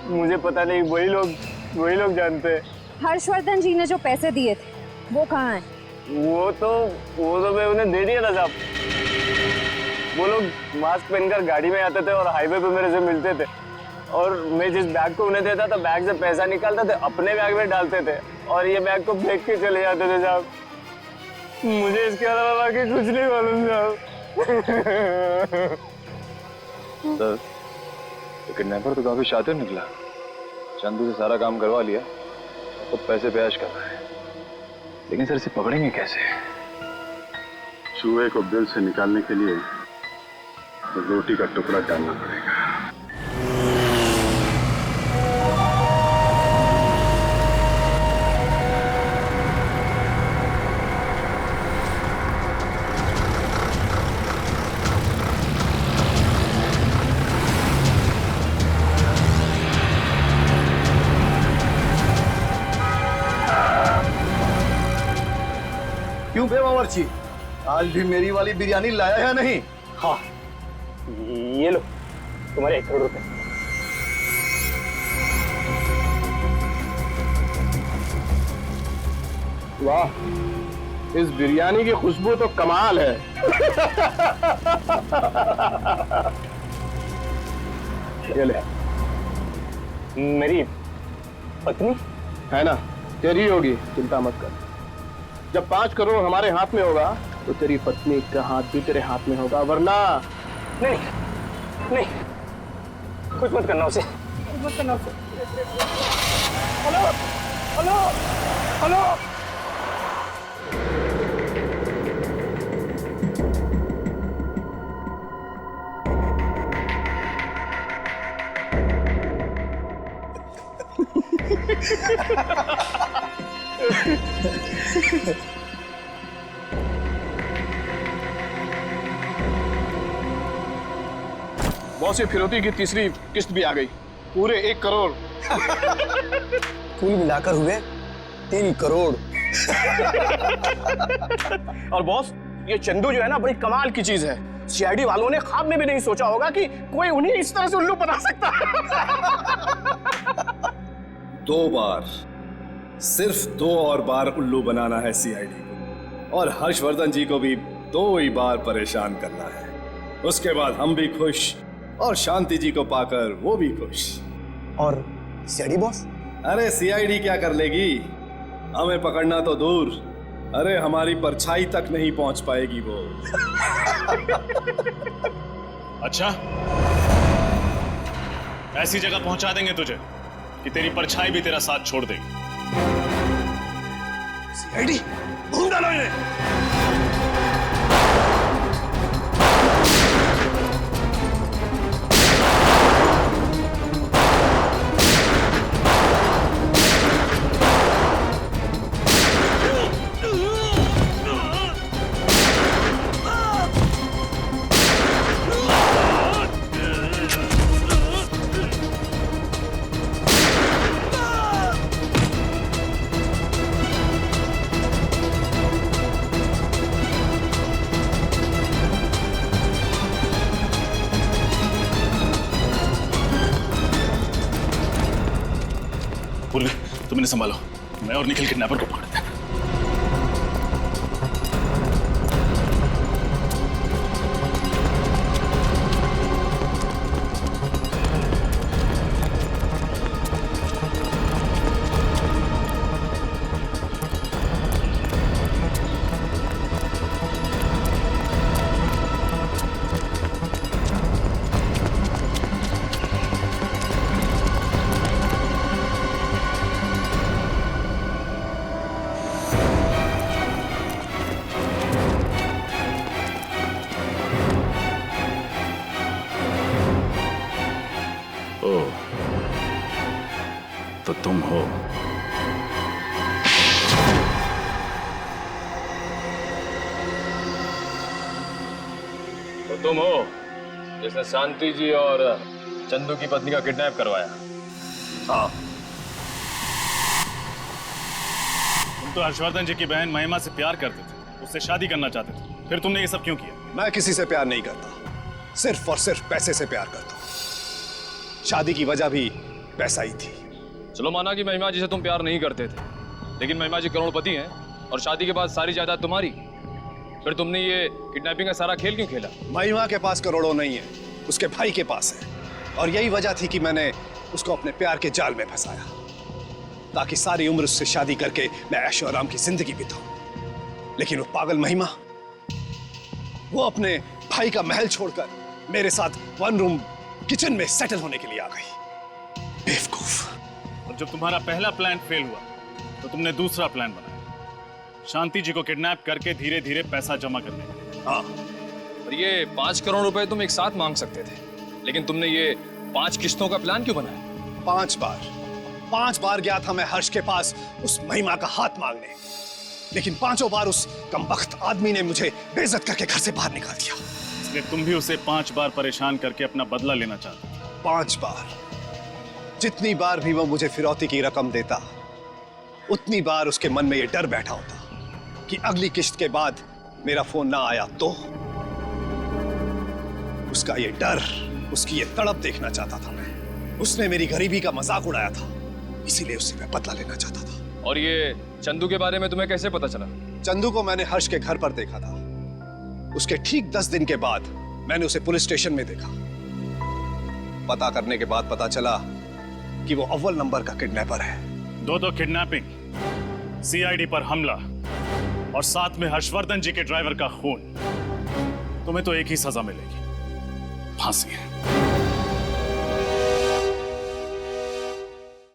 Speaker 17: मुझे पता नहीं, वही लोग जानते हैं।
Speaker 2: हर्षवर्धन जी ने जो पैसे दिए थे वो कहाँ है?
Speaker 17: वो तो मैं उन्हें दे दिया था साहब। वो लोग मास्क पहनकर गाड़ी में आते थे और हाईवे पे मेरे से मिलते थे और मैं जिस बैग को उन्हें देता था, बैग से पैसा निकालते थे, अपने बैग में डालते थे और ये बैग को फेंक के चले जाते थे साहब। मुझे इसके अलावा बाकी कुछ नहीं मालूम साहब।
Speaker 13: सर, तो किडनैपर तो काफी शातिर निकला। चंदू से सारा काम करवा लिया, तो पैसे पे ऐश कर रहा है। लेकिन सर, इसे पकड़ेंगे कैसे?
Speaker 1: चूहे को बिल से निकालने के लिए रोटी का टुकड़ा डालना पड़ेगा।
Speaker 3: क्यों बे बावर्ची, आज भी मेरी वाली बिरयानी लाया है नहीं?
Speaker 17: हाँ, ये लो तुम्हारे 1 करोड़ रुपए।
Speaker 20: वाह, इस बिरयानी की खुशबू तो कमाल है। ये ले। मेरी पत्नी है ना, तेरी होगी, चिंता मत कर। जब 5 करोड़ हमारे हाथ में होगा तो तेरी पत्नी का हाथ भी तेरे हाथ में होगा, वरना नहीं नहीं, कुछ मत करना उसे, कुछ मत करना उसे। Hello hello hello. बॉस, ये फिरौती की तीसरी किस्त भी आ गई, पूरे 1 करोड़।
Speaker 6: कुल मिलाकर हुए 3 करोड़।
Speaker 20: और बॉस, ये चंदू जो है ना, बड़ी कमाल की चीज है। सीआईडी वालों ने ख्वाब में भी नहीं सोचा होगा कि कोई उन्हें इस तरह से उल्लू बना सकता है।
Speaker 3: 2 बार, सिर्फ 2 और बार उल्लू बनाना है सीआईडी को, और हर्षवर्धन जी को भी 2 ही बार परेशान करना है। उसके बाद हम भी खुश और शांति जी को पाकर वो भी खुश।
Speaker 6: और सीआईडी बॉस?
Speaker 3: अरे सीआईडी क्या कर लेगी, हमें पकड़ना तो दूर, अरे हमारी परछाई तक नहीं पहुंच पाएगी वो।
Speaker 12: अच्छा, ऐसी जगह पहुंचा देंगे तुझे कि तेरी परछाई भी तेरा साथ छोड़ देगी।
Speaker 6: सीआईडी, भून डालो इन्हें।
Speaker 12: पूर्वी, तुम इन्हें संभालो, मैं और निखिल किडनैपर को पकड़ते हैं। तो तुम हो।
Speaker 11: तो तुम हो जिसने शांति जी और चंदू की पत्नी का किडनैप करवाया?
Speaker 12: हाँ। तुम तो हर्षवर्धन जी की बहन महिमा से प्यार करते थे, उससे शादी करना चाहते थे, फिर तुमने ये सब क्यों किया?
Speaker 3: मैं किसी से प्यार नहीं करता, सिर्फ और सिर्फ पैसे से प्यार करता हूं। शादी की वजह भी पैसा ही थी।
Speaker 11: चलो माना कि महिमा जी से तुम प्यार नहीं करते थे, लेकिन महिमा जी करोड़पति हैं और शादी के बाद सारी जायदाद तुम्हारी, फिर तुमने ये किडनैपिंग का सारा खेल क्यों खेला?
Speaker 3: महिमा के पास करोड़ों नहीं है, उसके भाई के पास है, और यही वजह थी कि मैंने उसको अपने प्यार के जाल में फंसाया, ताकि सारी उम्र उससे शादी करके मैं ऐशो आराम की जिंदगी बिताऊं। लेकिन वो पागल महिमा, वो अपने भाई का महल छोड़कर मेरे साथ 1 रूम किचन में सेटल होने के लिए आ गई। बेवकूफ।
Speaker 12: और जब तुम्हारा पहला प्लान फेल हुआ तो तुमने दूसरा प्लान बनाया, शांति जी को किडनैप करके धीरे धीरे पैसा जमा करने का।
Speaker 11: हाँ, और ये 5 करोड़ रुपए तुम एक साथ मांग सकते थे, लेकिन तुमने ये 5 किस्तों का प्लान क्यों बनाया?
Speaker 3: 5 बार गया था मैं हर्ष के पास उस महिमा का हाथ मांगने, लेकिन 5 बार उस कमबख्त आदमी ने मुझे बेइज्जत करके घर से बाहर निकाल दिया।
Speaker 12: इसलिए तुम भी उसे 5 बार परेशान करके अपना बदला लेना चाहते थे।
Speaker 3: 5 बार। जितनी बार भी वो मुझे फिरौती की रकम देता, उतनी बार उसके मन में ये डर बैठा होता कि अगली किस्त के बाद मेरा फोन ना आया तो। उसका ये डर, उसकी ये तड़प देखना चाहता था मैं। उसने मेरी गरीबी का मजाक उड़ाया था, इसीलिए उससे मैं बदला लेना चाहता था।
Speaker 11: और ये चंदू के बारे में तुम्हें कैसे पता चला?
Speaker 3: चंदू को मैंने हर्ष के घर पर देखा था। उसके ठीक 10 दिन के बाद मैंने उसे पुलिस स्टेशन में देखा। पता करने के बाद पता चला कि वो अव्वल नंबर का किडनैपर है।
Speaker 1: दो किडनैपिंग, सीआईडी पर हमला और साथ में हर्षवर्धन जी के ड्राइवर का खून। तुम्हें तो एक ही सजा मिलेगी, फांसी।